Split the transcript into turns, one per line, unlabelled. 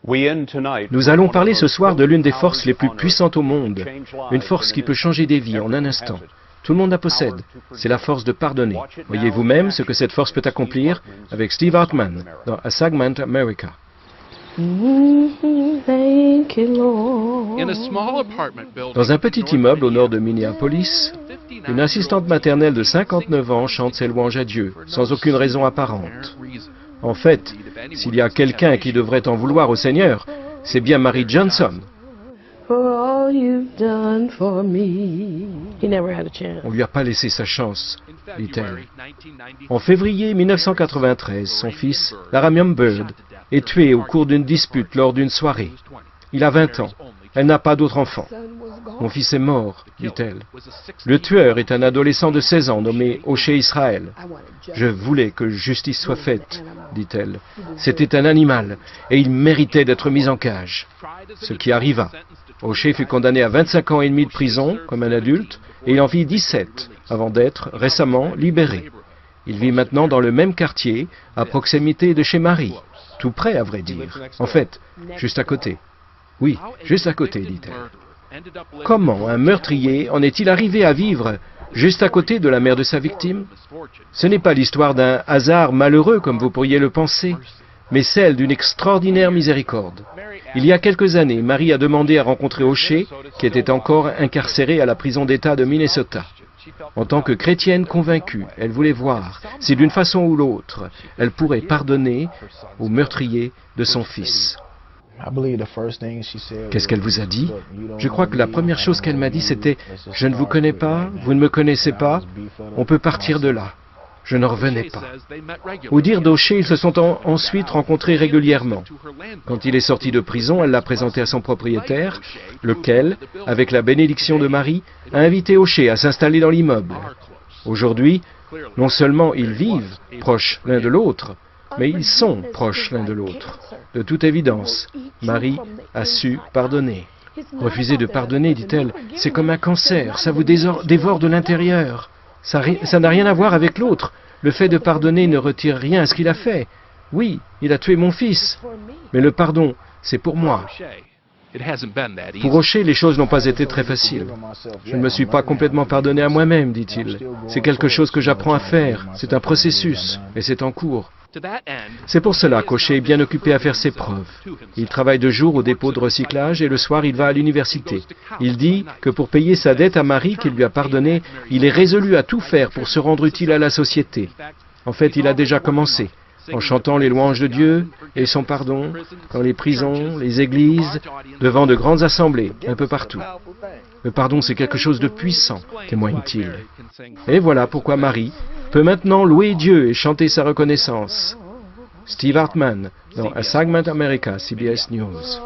Nous allons parler ce soir de l'une des forces les plus puissantes au monde, une force qui peut changer des vies en un instant. Tout le monde la possède, c'est la force de pardonner. Voyez vous-même ce que cette force peut accomplir avec Steve Hartman dans A Segment America. Dans un petit immeuble au nord de Minneapolis, une assistante maternelle de 59 ans chante ses louanges à Dieu, sans aucune raison apparente. En fait, s'il y a quelqu'un qui devrait en vouloir au Seigneur, c'est bien Mary Johnson. On ne lui a pas laissé sa chance, dit-elle. En février 1993, son fils, Laramiun Byrd, est tué au cours d'une dispute lors d'une soirée. Il a 20 ans. Elle n'a pas d'autre enfant. Mon fils est mort, dit-elle. Le tueur est un adolescent de 16 ans nommé O'Shea Israel. Je voulais que justice soit faite, dit-elle. C'était un animal et il méritait d'être mis en cage. Ce qui arriva. O'Shea fut condamné à 25 ans et demi de prison comme un adulte et il en vit 17 avant d'être récemment libéré. Il vit maintenant dans le même quartier, à proximité de chez Marie. Tout près, à vrai dire. En fait, juste à côté. Oui, juste à côté, dit-elle. Comment un meurtrier en est-il arrivé à vivre juste à côté de la mère de sa victime? Ce n'est pas l'histoire d'un hasard malheureux comme vous pourriez le penser, mais celle d'une extraordinaire miséricorde. Il y a quelques années, Marie a demandé à rencontrer O'Shea, qui était encore incarcéré à la prison d'État de Minnesota. En tant que chrétienne convaincue, elle voulait voir si d'une façon ou l'autre, elle pourrait pardonner au meurtrier de son fils. Qu'est-ce qu'elle vous a dit? Je crois que la première chose qu'elle m'a dit, c'était « Je ne vous connais pas, vous ne me connaissez pas, on peut partir de là. » Je ne revenais pas. Au dire d'O'Shea, ils se sont ensuite rencontrés régulièrement. Quand il est sorti de prison, elle l'a présenté à son propriétaire, lequel, avec la bénédiction de Marie, a invité O'Shea à s'installer dans l'immeuble. Aujourd'hui, non seulement ils vivent proches l'un de l'autre, mais ils sont proches l'un de l'autre. De toute évidence, Marie a su pardonner. Refuser de pardonner, dit-elle, c'est comme un cancer, ça vous dévore de l'intérieur. Ça n'a rien à voir avec l'autre. Le fait de pardonner ne retire rien à ce qu'il a fait. Oui, il a tué mon fils, mais le pardon, c'est pour moi. Pour O'Shea, les choses n'ont pas été très faciles. Je ne me suis pas complètement pardonné à moi-même, dit-il. C'est quelque chose que j'apprends à faire. C'est un processus, et c'est en cours. C'est pour cela qu'O'Shea est bien occupé à faire ses preuves. Il travaille de jour au dépôt de recyclage et le soir il va à l'université. Il dit que pour payer sa dette à Marie qu'il lui a pardonnée, il est résolu à tout faire pour se rendre utile à la société. En fait, il a déjà commencé, en chantant les louanges de Dieu et son pardon, dans les prisons, les églises, devant de grandes assemblées, un peu partout. Le pardon, c'est quelque chose de puissant, témoigne-t-il. Et voilà pourquoi Marie peut maintenant louer Dieu et chanter sa reconnaissance. Steve Hartman, dans A Segment America, CBS News.